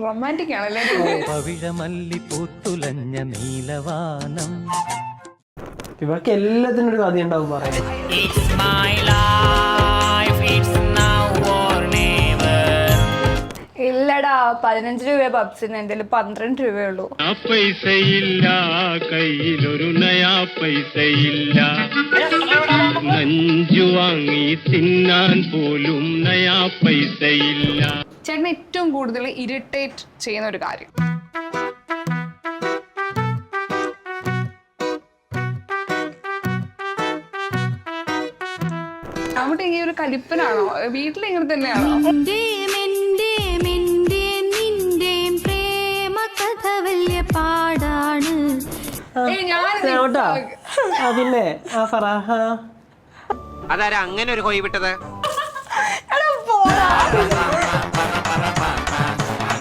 Romantic ആണല്ലേ. ഇവർക്ക് എല്ലാത്തിനും ഒരു കഥ ഉണ്ടാവും പറയാൻ. ഇല്ലടാ 15 രൂപ പപ്സിന്, എന്റെ 12 രൂപയുള്ളൂ. പൈസയില്ല കയ്യിലൊരു നയാ പൈസയില്ല, നഞ്ചു വാങ്ങി തിന്നാൻ പോലും നയാ പൈസയില്ല. ചേട്ടന് ഏറ്റവും കൂടുതൽ ഇറിറ്റേറ്റ് ചെയ്യുന്ന ഒരു കാര്യം? അവിടെ ഈ ഒരു കലിപ്പനാണോ? വീട്ടിൽ ഇങ്ങനെ തന്നെയാണോ? പിന്നെ അതാരാ അങ്ങനെ ഒരു കോഴി വിട്ടത്?